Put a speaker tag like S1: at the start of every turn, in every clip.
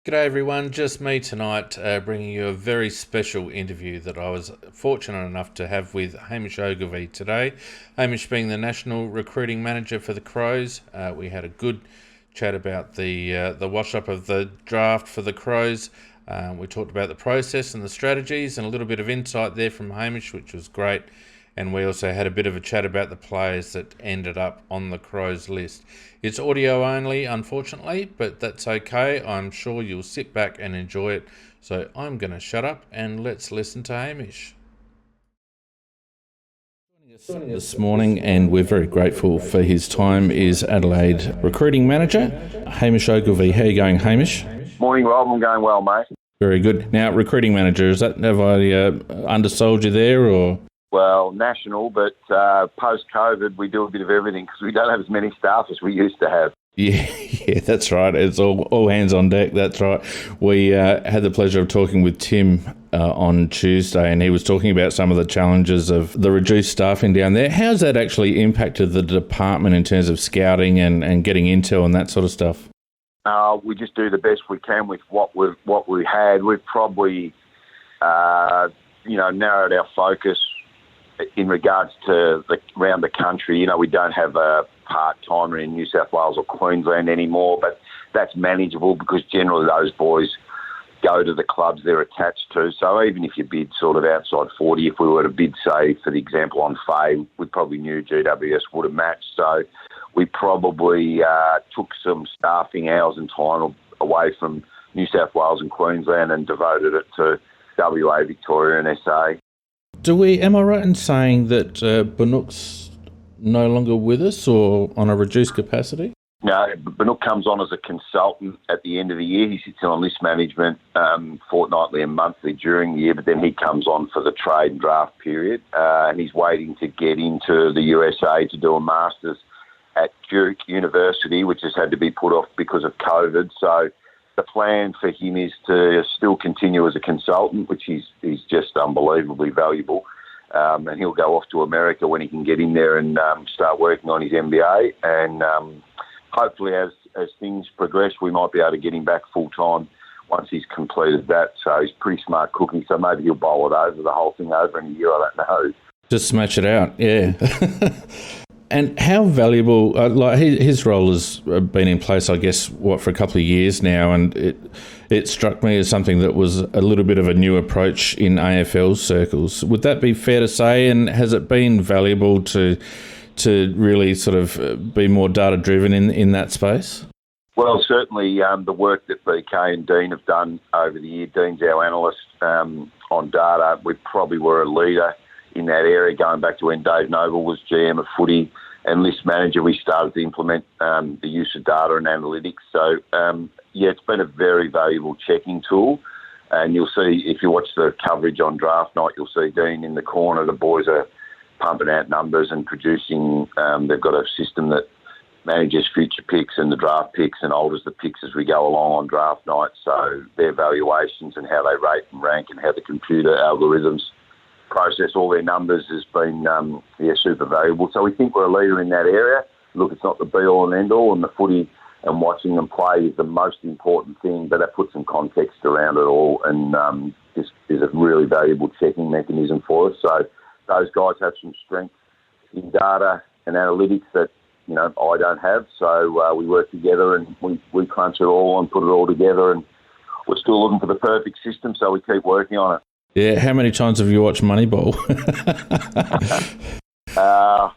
S1: G'day everyone, just me tonight, bringing you a very special interview that I was fortunate enough to have with Hamish Ogilvie today. Hamish being the National Recruiting Manager for the Crows. We had a good chat about the wash-up of the draft for the Crows. We talked about the process and the strategies and a little bit of insight there from Hamish, which was great. And we also had a bit of a chat about the players that ended up on the Crows list. It's audio only, unfortunately, but that's okay. I'm sure you'll sit back and enjoy it. So I'm going to shut up and let's listen to Hamish. This morning, and we're very grateful for his time, is Adelaide Recruiting Manager, Hamish Ogilvie. How are you going, Hamish?
S2: Morning, Rob. I'm going well, mate.
S1: Very good. Now, Recruiting Manager, have I undersold you there, or...?
S2: Well, national, but post-COVID, we do a bit of everything because we don't have as many staff as we used to have.
S1: Yeah, that's right. It's all hands on deck. That's right. We had the pleasure of talking with Tim on Tuesday, and he was talking about some of the challenges of the reduced staffing down there. How's that actually impacted the department in terms of scouting and getting intel and that sort of stuff?
S2: We just do the best we can with what we had. We've probably, narrowed our focus in regards to around the country. We don't have a part-timer in New South Wales or Queensland anymore, but that's manageable because generally those boys go to the clubs they're attached to. So even if you bid sort of outside 40, if we were to bid, say, for the example, on Faye, we probably knew GWS would have matched. So we probably took some staffing hours and time away from New South Wales and Queensland and devoted it to WA, Victoria and SA.
S1: Am I right in saying that Banook's no longer with us or on a reduced capacity?
S2: No, Banook comes on as a consultant at the end of the year. He sits on list management fortnightly and monthly during the year, but then he comes on for the trade and draft period, and he's waiting to get into the USA to do a Masters at Duke University, which has had to be put off because of COVID. So the plan for him is to still continue as a consultant, which he's just unbelievably valuable. And he'll go off to America when he can get in there and start working on his MBA. And hopefully as things progress, we might be able to get him back full-time once he's completed that. So he's pretty smart cooking, so maybe he'll bowl it over, the whole thing over in a year, I don't know.
S1: Just smash it out, yeah. And how valuable, his role has been in place, I guess, for a couple of years now, and it struck me as something that was a little bit of a new approach in AFL circles. Would that be fair to say, and has it been valuable to really sort of be more data-driven in that space?
S2: Well, certainly the work that BK and Dean have done over the year. Dean's our analyst on data. We probably were a leader in that area, going back to when Dave Noble was GM of footy and list manager. We started to implement the use of data and analytics. So, it's been a very valuable checking tool. And you'll see, if you watch the coverage on draft night, you'll see Dean in the corner. The boys are pumping out numbers and producing. They've got a system that manages future picks and the draft picks and alters the picks as we go along on draft night. So their valuations and how they rate and rank and how the computer algorithms process all their numbers has been super valuable. So we think we're a leader in that area. Look, it's not the be-all and end-all, and the footy and watching them play is the most important thing, but that puts some context around it all, and this is a really valuable checking mechanism for us. So those guys have some strength in data and analytics that I don't have. So we work together and we crunch it all and put it all together, and we're still looking for the perfect system, so we keep working on it.
S1: Yeah, how many times have you watched Moneyball?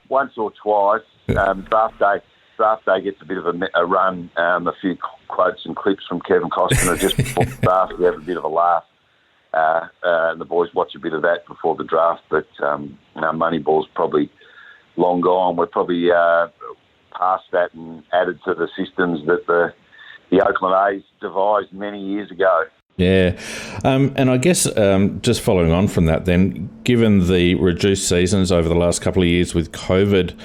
S2: Once or twice. Draft day gets a bit of a run. A few quotes and clips from Kevin Costner just before the draft. We have a bit of a laugh. And the boys watch a bit of that before the draft. But Moneyball's probably long gone. We're probably past that and added to the systems that the Oakland A's devised many years ago.
S1: Yeah, and I guess just following on from that then, given the reduced seasons over the last couple of years with COVID,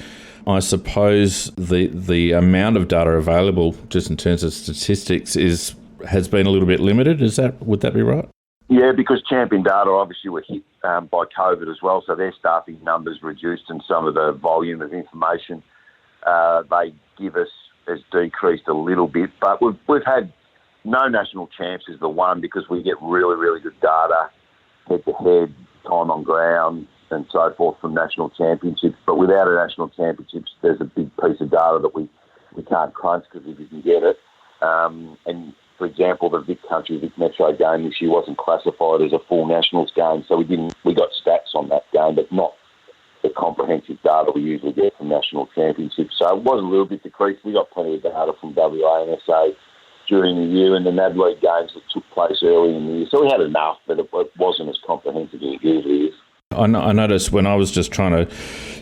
S1: I suppose the amount of data available, just in terms of statistics, has been a little bit limited. Would that be right?
S2: Yeah, because Champion Data obviously were hit by COVID as well, so their staffing numbers reduced and some of the volume of information they give us has decreased a little bit. But we've had no national champs is the one, because we get really, really good data, head-to-head, time on ground, and so forth from national championships. But without a national championships, there's a big piece of data that we can't crunch because we didn't get it. And for example, the Vic Metro game this year wasn't classified as a full nationals game, so we got stats on that game, but not the comprehensive data we usually get from national championships. So it was a little bit decreased. We got plenty of data from WA and SA during the year and the NAB League games that took place early in the year. So we had enough, but it wasn't as comprehensive as it usually is.
S1: I noticed when I was just trying to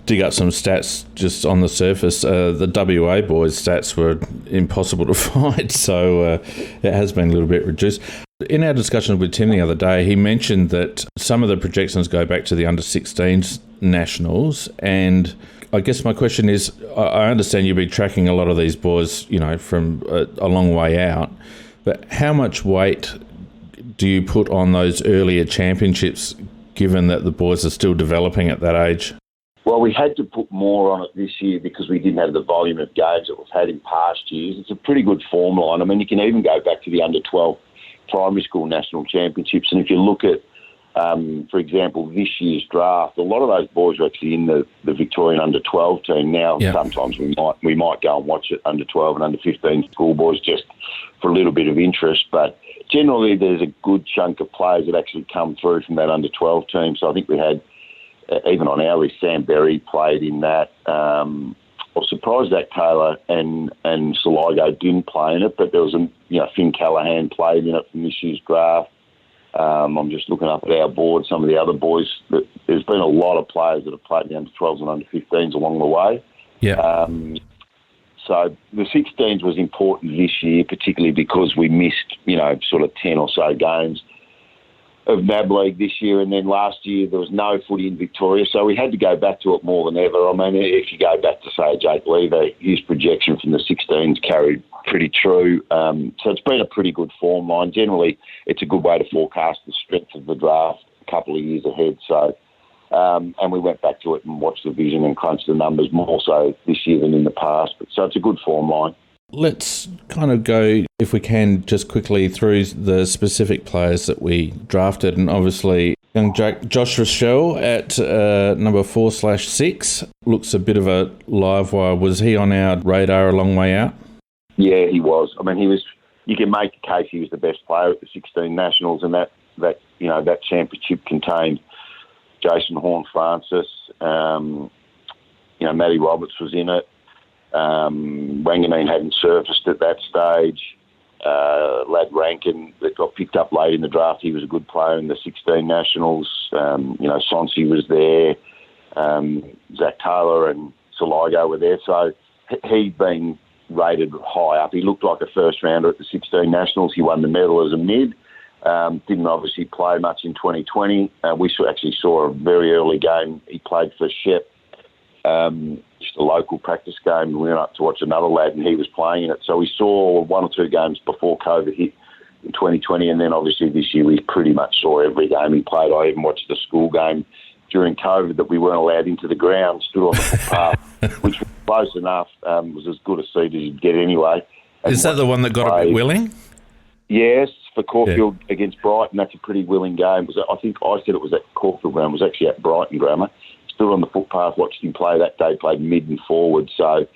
S1: dig up some stats just on the surface, the WA boys' stats were impossible to find, so it has been a little bit reduced. In our discussion with Tim the other day, he mentioned that some of the projections go back to the under-16s nationals, and I guess my question is, I understand you'll be tracking a lot of these boys, from a long way out, but how much weight do you put on those earlier championships, given that the boys are still developing at that age?
S2: Well, we had to put more on it this year because we didn't have the volume of games that we've had in past years. It's a pretty good form line. I mean, you can even go back to the under-12 primary school national championships, and if you look at, for example, this year's draft, a lot of those boys are actually in the Victorian under-12 team now. Yeah. Sometimes we might go and watch it under-12 and under-15 schoolboys just for a little bit of interest, but generally there's a good chunk of players that actually come through from that under-12 team. So I think we had, even on our list, Sam Berry played in that. I was surprised that Taylor and Saligo didn't play in it, but there was Finn Callahan played in it from this year's draft. I'm just looking up at our board, some of the other boys. There's been a lot of players that have played the under-12s and under-15s along the way.
S1: Yeah.
S2: So the 16s was important this year, particularly because we missed, sort of 10 or so games of NAB League this year, and then last year there was no footy in Victoria, so we had to go back to it more than ever. I mean, if you go back to, say, Jake Lever, his projection from the 16s carried pretty true. So it's been a pretty good form line. Generally, it's a good way to forecast the strength of the draft a couple of years ahead. So, and we went back to it and watched the vision and crunched the numbers more so this year than in the past. So it's a good form line.
S1: Let's kind of go, if we can, just quickly through the specific players that we drafted. And obviously, young Josh Rochelle at number 4/6 looks a bit of a live wire. Was he on our radar a long way out? Yeah,
S2: he was. I mean, he was. You can make a case he was the best player at the 16 Nationals, and that championship contained Jason Horne-Francis. Matty Roberts was in it. Wanganeen hadn't surfaced at that stage. Lad Rankin that got picked up late in the draft, he was a good player in the 16 Nationals. Sonsi was there. Zach Taylor and Saligo were there. So he'd been rated high up. He looked like a first rounder at the 16 Nationals. He won the medal as a mid. Didn't obviously play much in 2020. We actually saw a very early game. He played for Shep. Just a local practice game. We went up to watch another lad and he was playing in it. So we saw one or two games before COVID hit in 2020, and then obviously this year we pretty much saw every game he played. I even watched the school game during COVID that we weren't allowed into the ground, stood on the footpath, which was close enough, was as good a seat as you'd get anyway.
S1: Is that the one that got a bit willing?
S2: Yes, for Caulfield against Brighton. That's a pretty willing game. I think I said it was at Caulfield Ground. It was actually at Brighton Grammar. Stood on the footpath, watched him play that day, played mid and forward. So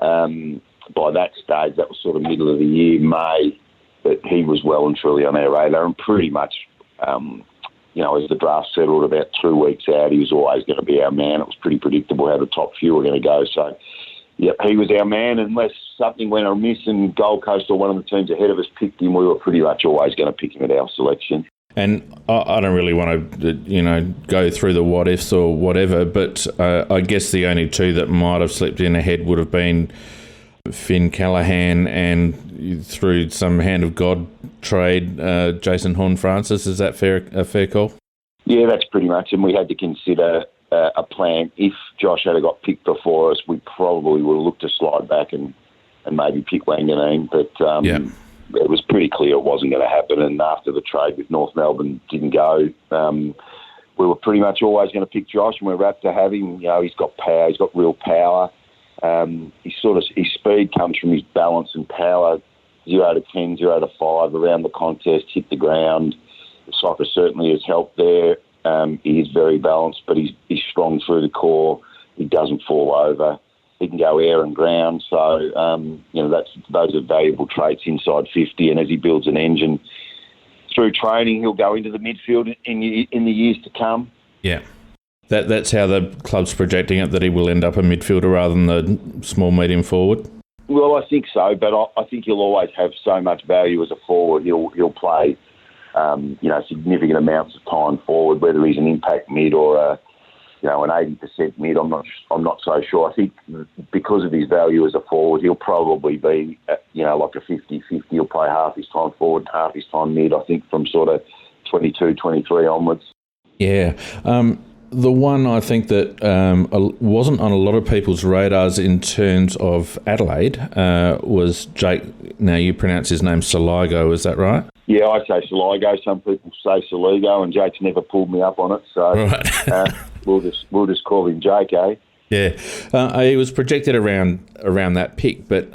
S2: by that stage, that was sort of middle of the year, May, that he was well and truly on our radar. And pretty much, as the draft settled about 2 weeks out, he was always going to be our man. It was pretty predictable how the top few were going to go. So, yep, he was our man. Unless something went amiss and Gold Coast or one of the teams ahead of us picked him, we were pretty much always going to pick him at our selection.
S1: And I don't really want to, go through the what-ifs or whatever, but I guess the only two that might have slipped in ahead would have been Finn Callahan and, through some hand of God trade, Jason Horne-Francis. Is that a fair call?
S2: Yeah, that's pretty much. And we had to consider a plan. If Josh had got picked before us, we probably would have looked to slide back and maybe pick Wanganeen. But it was pretty clear it wasn't going to happen, and after the trade with North Melbourne didn't go, we were pretty much always going to pick Josh, and we're rapt to have him. He's got power, he's got real power. His speed comes from his balance and power 0 to 10, 0 to 5 around the contest, hit the ground. The soccer certainly has helped there. He is very balanced, but he's strong through the core. He doesn't fall over. He can go air and ground. So, those are valuable traits inside 50. And as he builds an engine through training, he'll go into the midfield in the years to come.
S1: Yeah. That's how the club's projecting it, that he will end up a midfielder rather than the small, medium forward?
S2: Well, I think so, but I think he'll always have so much value as a forward. He'll play, significant amounts of time forward, whether he's an impact mid or an 80% mid. I'm not so sure. I think because of his value as a forward, he'll probably be, like a 50-50. He'll play half his time forward, half his time mid, I think, from sort of 22, 23 onwards.
S1: Yeah. The one I think that wasn't on a lot of people's radars in terms of Adelaide was Jake. Now, you pronounce his name Saligo, is that right? Yeah,
S2: I say Saligo. Some people say Saligo, and Jake's never pulled me up on it. So right. We'll just call him Jake, eh?
S1: Yeah. He was projected around that pick, but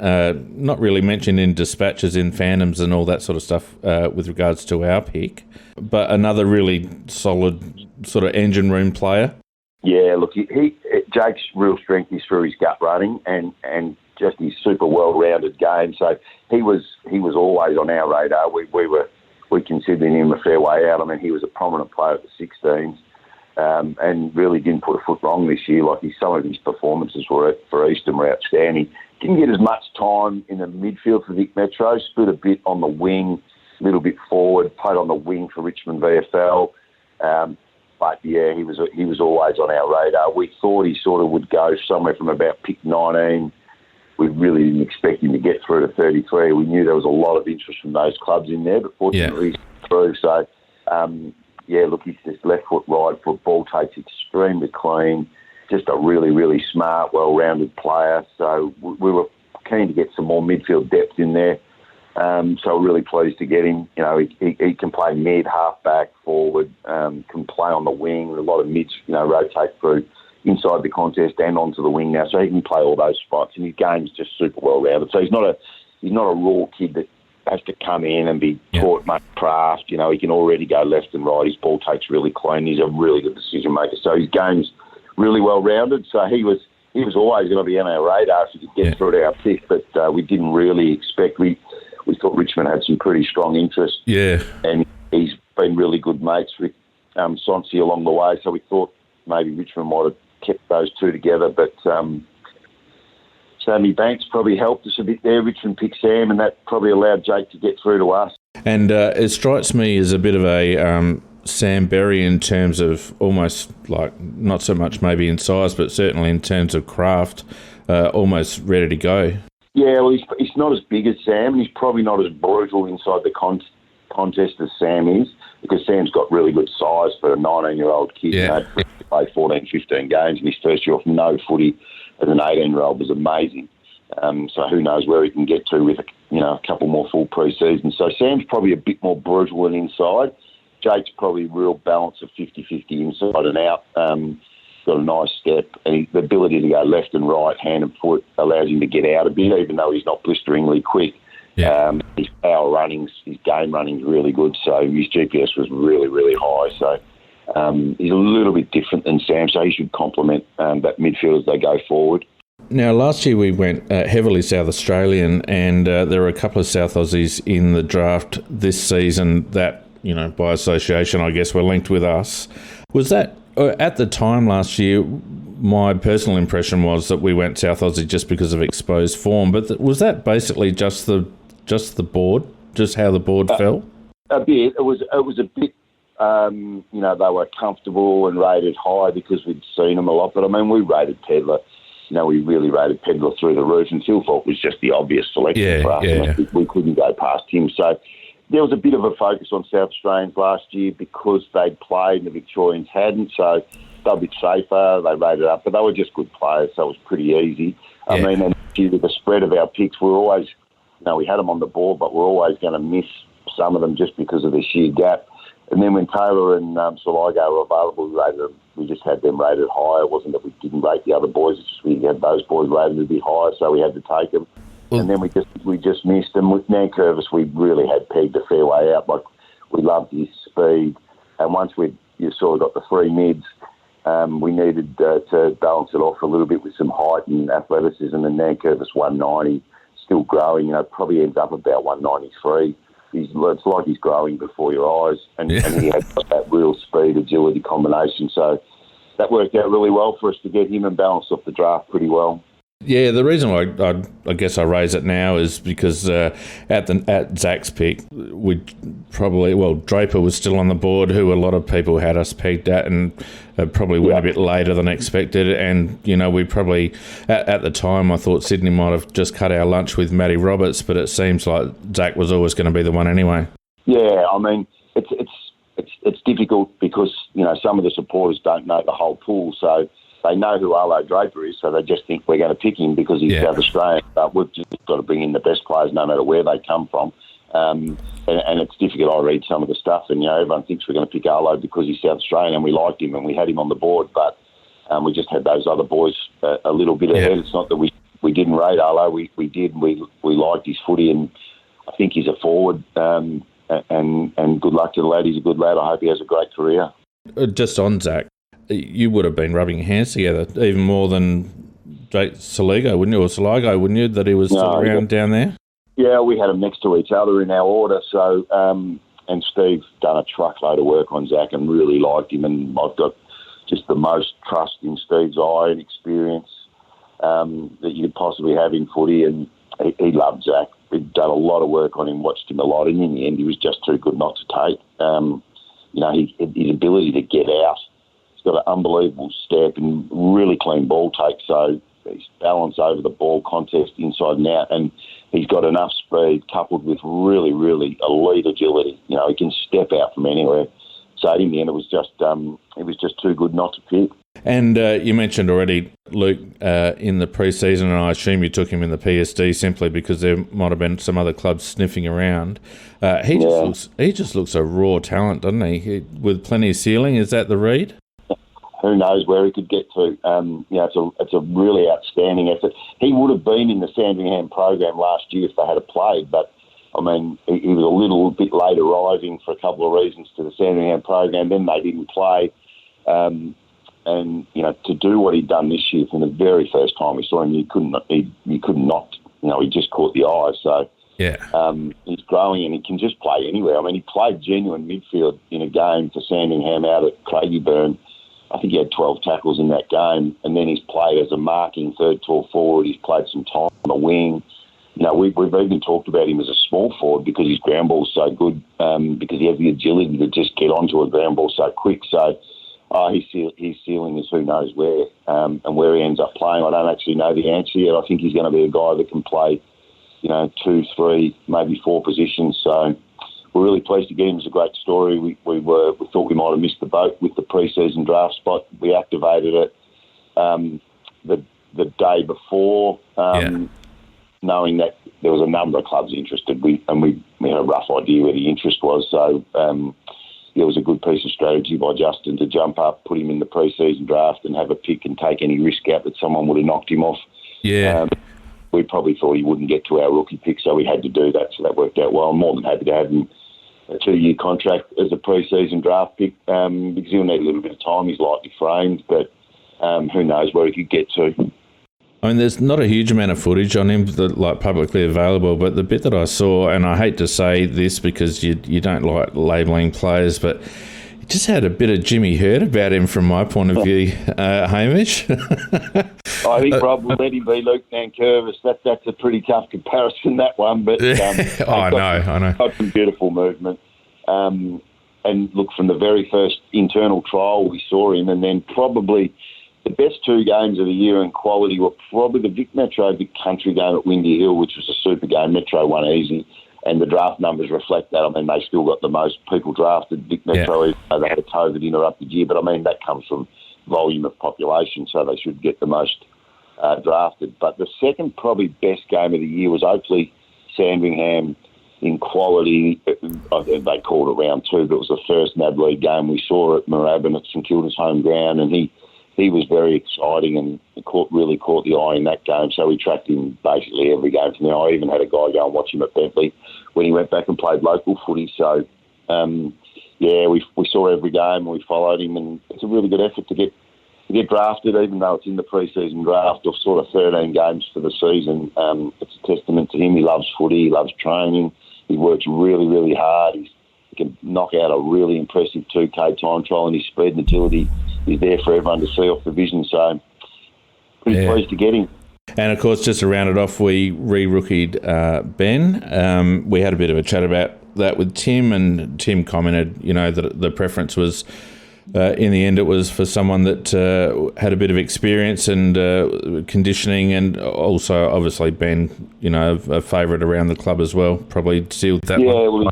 S1: not really mentioned in dispatches, in fandoms and all that sort of stuff with regards to our pick. But another really solid sort of engine room player.
S2: Yeah, look, Jake's real strength is through his gut running and just his super well-rounded game. So he was always on our radar. We considered him a fair way out. I mean, he was a prominent player at the 16s. And really didn't put a foot wrong this year. Like some of his performances for Eastern were outstanding. Didn't get as much time in the midfield for Vic Metro. Split a bit on the wing, a little bit forward. Played on the wing for Richmond VFL. But yeah, he was always on our radar. We thought he sort of would go somewhere from about pick 19. We really didn't expect him to get through to 33. We knew there was a lot of interest from those clubs in there, but fortunately he's through. So. He's just left foot, right foot, ball takes extremely clean, just a really, really smart, well-rounded player. So we were keen to get some more midfield depth in there. So we're really pleased to get him. He can play mid, half-back, forward, can play on the wing. A lot of mids, rotate through inside the contest and onto the wing now. So he can play all those spots, and his game's just super well-rounded. So he's not a raw kid that has to come in and be taught much craft. He can already go left and right. His ball takes really clean. He's a really good decision maker. So his game's really well rounded. So he was always going to be on our radar if he could get through to our pick. But we didn't really expect. We thought Richmond had some pretty strong interest. Yeah, and he's been really good mates with Sonsi along the way. So we thought maybe Richmond might have kept those two together, but. Sammy Banks probably helped us a bit there. Richmond picked Sam, and that probably allowed Jake to get through to us.
S1: And it strikes me as a bit of a Sam Berry in terms of almost like, not so much maybe in size, but certainly in terms of craft, almost ready to go.
S2: Yeah, well, he's not as big as Sam, and he's probably not as brutal inside the contest as Sam is, because Sam's got really good size for a 19-year-old kid.
S1: Yeah.
S2: He played 14, 15 games in his first year off no footy. As an 18-year-old was amazing. So who knows where he can get to with a couple more full pre-seasons. So Sam's probably a bit more brutal than inside. Jake's probably a real balance of 50-50 inside and out. Got a nice step. And the ability to go left and right, hand and foot, allows him to get out a bit, even though he's not blisteringly quick. Yeah. His power runnings, his game running's really good. So his GPS was really, really high. So he's a little bit different than Sam, so he should complement that midfield as they go forward.
S1: Now, last year we went heavily South Australian, and there were a couple of South Aussies in the draft this season that, by association, I guess, were linked with us. Was that, at the time last year, my personal impression was that we went South Aussie just because of exposed form, but was that basically just the board, just how the board fell?
S2: A bit. It was a bit. They were comfortable and rated high because we'd seen them a lot. But, I mean, we rated Pedler. We really rated Pedler through the roof, and Tilford was just the obvious selection for us. Yeah. We couldn't go past him. So there was a bit of a focus on South Australians last year because they'd played and the Victorians hadn't. So they were a bit safer. They rated up. But they were just good players, so it was pretty easy. Yeah. I mean, and with the spread of our picks, we're always, we had them on the board, but we're always going to miss some of them just because of the sheer gap. And then when Taylor and Saligo were available, we just had them rated higher. It wasn't that we didn't rate the other boys, it's just we had those boys rated a bit higher, so we had to take them. and then we just missed. And with Nankervis, we really had pegged a fair way out. Like, we loved his speed, and once you sort of got the three mids, we needed to balance it off a little bit with some height and athleticism. And Nankervis 190, still growing. Probably ends up about 193. It's like he's growing before your eyes, and he had that real speed agility combination. So that worked out really well for us to get him and balance off the draft pretty well.
S1: Yeah, the reason why I guess I raise it now is because at Zach's pick, Draper was still on the board, who a lot of people had us pegged at, and probably went a bit later than expected. And we probably at the time I thought Sydney might have just cut our lunch with Matty Roberts, but it seems like Zach was always going to be the one anyway.
S2: Yeah, I mean it's difficult because some of the supporters don't know the whole pool, so they know who Arlo Draper is, so they just think we're going to pick him because he's South Australian. But we've just got to bring in the best players no matter where they come from. And it's difficult. I read some of the stuff, and everyone thinks we're going to pick Arlo because he's South Australian, and we liked him and we had him on the board. But we just had those other boys a little bit ahead. It's not that we didn't rate Arlo. We did. We liked his footy, and I think he's a forward. And good luck to the lad. He's a good lad. I hope he has a great career.
S1: Just on Zach, you would have been rubbing your hands together even more than Saligo, wouldn't you? Or Saligo, wouldn't you? That he was still around down there?
S2: Yeah, we had them next to each other in our order. So, and Steve's done a truckload of work on Zach and really liked him. And I've got just the most trust in Steve's eye and experience that you could possibly have in footy. And he loved Zach. We'd done a lot of work on him, watched him a lot. And in the end, he was just too good not to take. His ability to get out. Got an unbelievable step and really clean ball take, so his balance over the ball contest inside and out, and he's got enough speed coupled with really, really elite agility. He can step out from anywhere. So in the end, it was just too good not to pick.
S1: And you mentioned already, Luke, in the pre-season, and I assume you took him in the PSD simply because there might have been some other clubs sniffing around. He just looks a raw talent, doesn't he? With plenty of ceiling. Is that the read?
S2: Who knows where he could get to? It's a really outstanding effort. He would have been in the Sandringham program last year if they had played, but I mean, he was a little bit late arriving for a couple of reasons to the Sandringham program. Then they didn't play, and to do what he'd done this year from the very first time we saw him, you couldn't not. He just caught the eye. So he's growing and he can just play anywhere. I mean, he played genuine midfield in a game for Sandringham out at Craigieburn. I think he had 12 tackles in that game, and then he's played as a marking third tall forward. He's played some time on the wing. We've even talked about him as a small forward because his ground ball's so good, because he has the agility to just get onto a ground ball so quick. So his ceiling is who knows where, and where he ends up playing. I don't actually know the answer yet. I think he's going to be a guy that can play, 2, 3, maybe 4 positions. So we're really pleased to get him. It's a great story. We thought we might have missed the boat with the pre-season draft spot. We activated it the day before, knowing that there was a number of clubs interested. We had a rough idea where the interest was. So it was a good piece of strategy by Justin to jump up, put him in the pre-season draft, and have a pick and take any risk out that someone would have knocked him off. Yeah. We probably thought he wouldn't get to our rookie pick, so we had to do that. So that worked out well. I'm more than happy to have him a 2-year contract as a pre-season draft pick, because he'll need a little bit of time. He's lightly framed, but who knows where he could get to.
S1: I mean, there's not a huge amount of footage on him publicly available, but the bit that I saw, and I hate to say this because you don't like labelling players, but he just had a bit of Jimmy Hurt about him from my point of view, Hamish.
S2: I think Rob will let him be Luke Nankervis. That's a pretty tough comparison, that one. But
S1: I know.
S2: Got some beautiful movement. And look, from the very first internal trial we saw him, and then probably the best 2 games of the year in quality were probably the Vic Country game at Windy Hill, which was a super game. Metro won easy, and the draft numbers reflect that. I mean, they still got the most people drafted. Vic Metro, even though they had a COVID interrupted year, but I mean, that comes from volume of population, so they should get the most drafted. But the second probably best game of the year was Oakley Sandringham in quality. They called it round 2, but it was the first NAB League game we saw at Moorabbin at St Kilda's home ground, and he he was very exciting and really caught the eye in that game. So we tracked him basically every game from there. I even had a guy go and watch him at Bentley when he went back and played local footy. So, we saw every game and we followed him, and it's a really good effort to get drafted, even though it's in the pre-season draft of sort of 13 games for the season. It's a testament to him. He loves footy. He loves training. He works really, really hard. He can knock out a really impressive 2K time trial, and his speed and agility is there for everyone to see off the vision. So pretty pleased to get him.
S1: And, of course, just to round it off, we re-rookied Ben. We had a bit of a chat about that with Tim, and Tim commented, that the preference was, in the end, it was for someone that had a bit of experience and conditioning, and also, obviously, Ben, a favourite around the club as well, probably sealed that one.
S2: Yeah, well,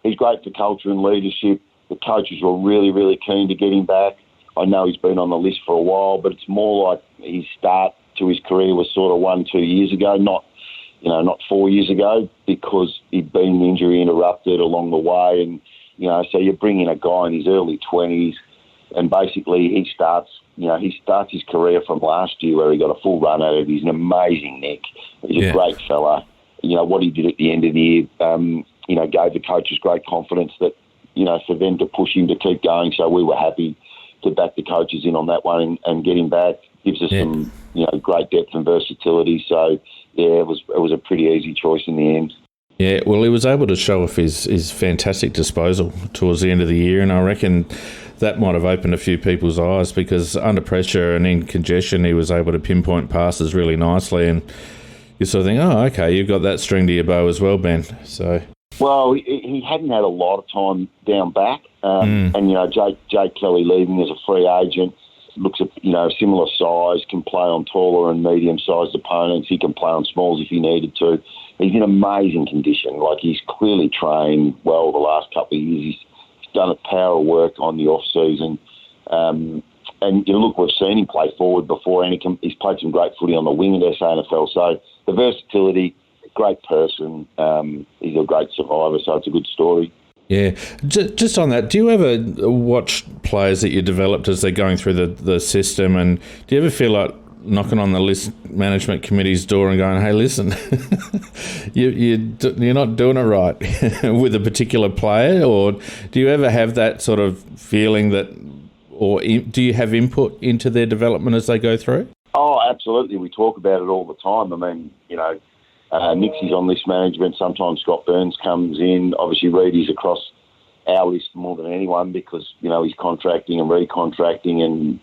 S2: he's great for culture and leadership. The coaches were really, really keen to get him back. I know he's been on the list for a while, but it's more like his start to his career was sort of 1-2 years ago, not 4 years ago, because he'd been injury interrupted along the way. And, so you bring in a guy in his early 20s, and basically he starts his career from last year where he got a full run at it. He's an amazing neck. He's a great fella. What he did at the end of the year, gave the coaches great confidence that, for them to push him to keep going. So we were happy to back the coaches in on that one and get him back. Gives us some, great depth and versatility. So, it was a pretty easy choice in the end.
S1: Yeah, well, he was able to show off his fantastic disposal towards the end of the year, and I reckon that might have opened a few people's eyes, because under pressure and in congestion, he was able to pinpoint passes really nicely, and you sort of think, oh, okay, you've got that string to your bow as well, Ben. So,
S2: well, he hadn't had a lot of time down back, and Jake Kelly leaving as a free agent. Looks at, similar size, can play on taller and medium-sized opponents. He can play on smalls if he needed to. He's in amazing condition. Like, he's clearly trained well the last couple of years. He's done a power of work on the off-season. And, look, we've seen him play forward before, and he's played some great footy on the wing at SANFL. So the versatility, great person. He's a great survivor, so it's a good story.
S1: Yeah. Just on that, do you ever watch players that you developed as they're going through the system, and do you ever feel like knocking on the list management committee's door and going, hey, listen, you're not doing it right with a particular player? Or do you ever have that sort of feeling that, or do you have input into their development as they go through?
S2: Oh, absolutely. We talk about it all the time. I mean, Nixie's on list management. Sometimes Scott Burns comes in. Obviously, Reedy's across our list more than anyone because, he's contracting and recontracting and,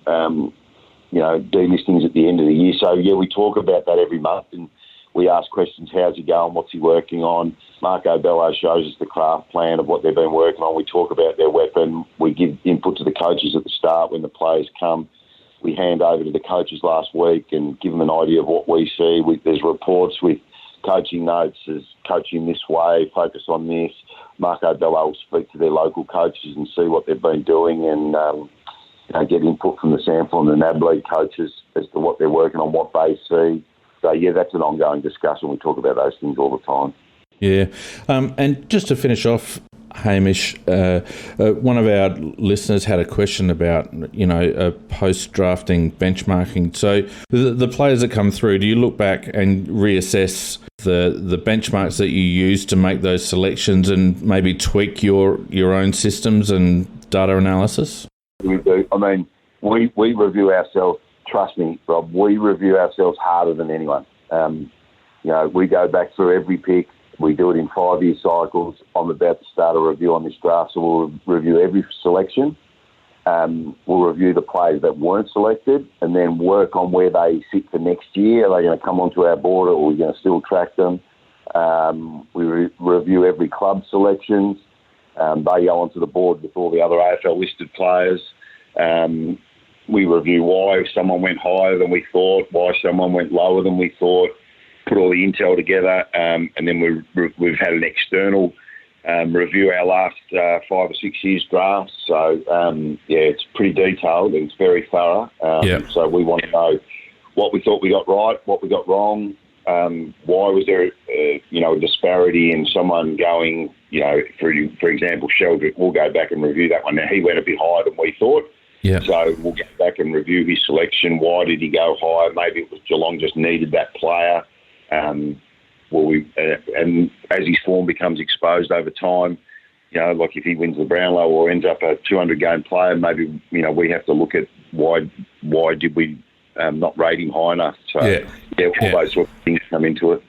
S2: delistings at the end of the year. So, we talk about that every month and we ask questions. How's he going? What's he working on? Marco Bello shows us the craft plan of what they've been working on. We talk about their weapon. We give input to the coaches at the start when the players come. We hand over to the coaches last week and give them an idea of what we see. There's reports with coaching notes as coaching this way, focus on this. Marco Bello will speak to their local coaches and see what they've been doing and get input from the sample and the NAB league coaches as to what they're working on, what they see. So, that's an ongoing discussion. We talk about those things all the time.
S1: Yeah. And just to finish off, Hamish, one of our listeners had a question about, post-drafting benchmarking. So the players that come through, do you look back and reassess the benchmarks that you use to make those selections and maybe tweak your own systems and data analysis?
S2: We do. I mean, we review ourselves. Trust me, Rob, we review ourselves harder than anyone. We go back through every pick. We do it in 5-year cycles. I'm about to start a review on this draft, so we'll review every selection. We'll review the players that weren't selected and then work on where they sit for next year. Are they going to come onto our board or are we going to still track them? We review every club selections. They go onto the board with all the other AFL listed players. We review why someone went higher than we thought, why someone went lower than we thought, put all the intel together, and then we've had an external review our last 5 or 6 years drafts. So, it's pretty detailed and it's very thorough. So we want to know what we thought we got right, what we got wrong, why was there, a disparity in someone going, for example, Sheldrick, we'll go back and review that one. Now, he went a bit higher than we thought.
S1: Yeah.
S2: So we'll get back and review his selection. Why did he go high? Maybe it was Geelong just needed that player. And as his form becomes exposed over time, like if he wins the Brownlow or ends up a 200-game player, maybe, we have to look at why did we not rate him high enough. So, all those sort of things come into it.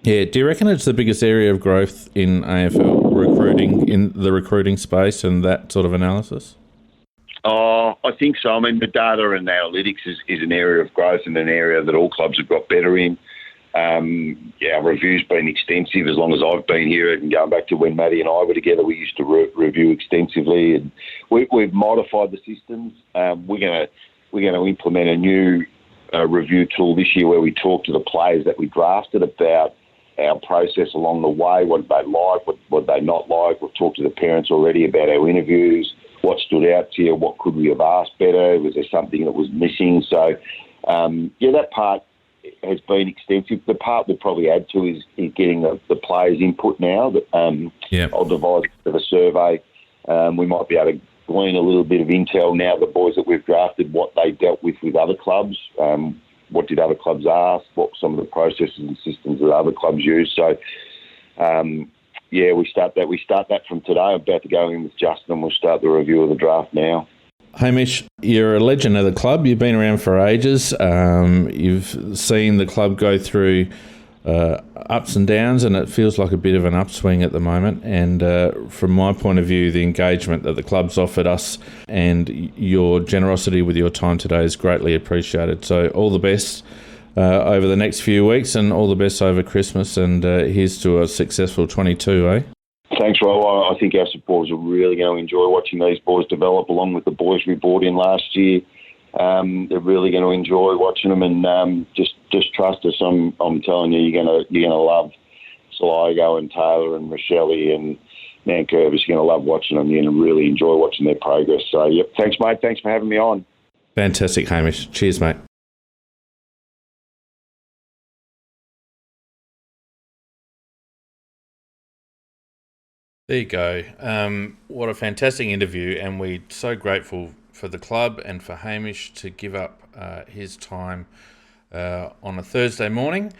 S1: Yeah. Do you reckon it's the biggest area of growth in AFL recruiting, in the recruiting space and that sort of analysis?
S2: Oh, I think so. I mean, the data and analytics is an area of growth and an area that all clubs have got better in. Our review's been extensive as long as I've been here, and going back to when Matty and I were together, we used to review extensively, and we've modified the systems. We're going to implement a new review tool this year where we talk to the players that we drafted about our process along the way, what they like, what they not like. We've talked to the parents already about our interviews, what stood out to you, what could we have asked better, was there something that was missing? So, that part has been extensive. The part we'll probably add to is getting the players' input now. I'll devise a survey. We might be able to glean a little bit of intel now, the boys that we've drafted, what they dealt with other clubs, what did other clubs ask, what some of the processes and systems that other clubs use. So, we start that from today. I'm about to go in with Justin, and we'll start the review of the draft now.
S1: Hamish, you're a legend of the club. You've been around for ages. You've seen the club go through ups and downs, and it feels like a bit of an upswing at the moment. And from my point of view, the engagement that the club's offered us and your generosity with your time today is greatly appreciated. So all the best over the next few weeks, and all the best over Christmas. And here's to a successful 22, eh?
S2: Thanks, Rob. I think our supporters are really going to enjoy watching these boys develop, along with the boys we brought in last year. They're really going to enjoy watching them, and just trust us. I'm telling you, you're gonna love Sligo and Taylor and Rochelle and Mancurvis. You're going to love watching them. You're going to really enjoy watching their progress. So, thanks, mate. Thanks for having me on.
S1: Fantastic, Hamish. Cheers, mate. There you go. What a fantastic interview, and we're so grateful for the club and for Hamish to give up his time on a Thursday morning.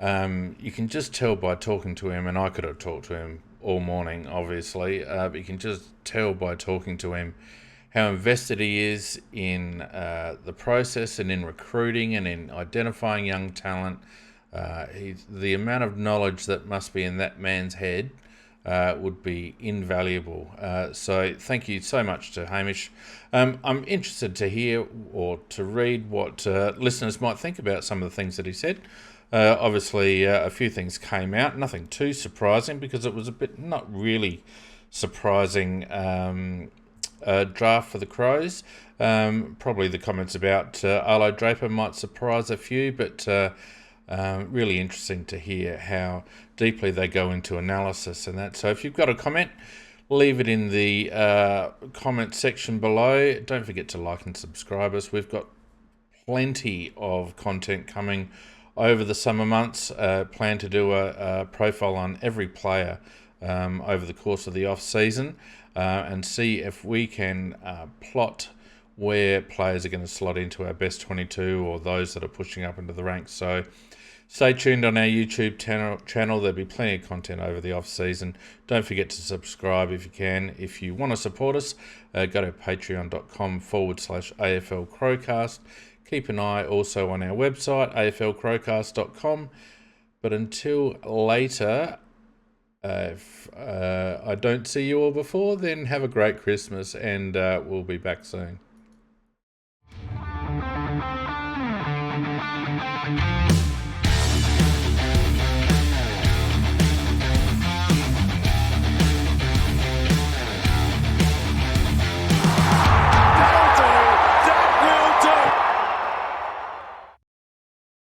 S1: You can just tell by talking to him, and I could have talked to him all morning, obviously, but you can just tell by talking to him how invested he is in the process and in recruiting and in identifying young talent. The amount of knowledge that must be in that man's head would be invaluable. So thank you so much to Hamish. I'm interested to hear or to read what listeners might think about some of the things that he said. Obviously, a few things came out, nothing too surprising because it was a bit not really surprising draft for the Crows. Probably the comments about Arlo Draper might surprise a few, but really interesting to hear how deeply they go into analysis and that. So if you've got a comment, leave it in the comment section below. Don't forget to like and subscribe us. We've got plenty of content coming over the summer months. Plan to do a profile on every player over the course of the off season and see if we can plot where players are going to slot into our best 22 or those that are pushing up into the ranks. So stay tuned on our YouTube channel. There'll be plenty of content over the off-season. Don't forget to subscribe if you can. If you want to support us, go to patreon.com/AFL CrowCast. Keep an eye also on our website, aflcrowcast.com. But until later, if I don't see you all before, then have a great Christmas, and we'll be back soon.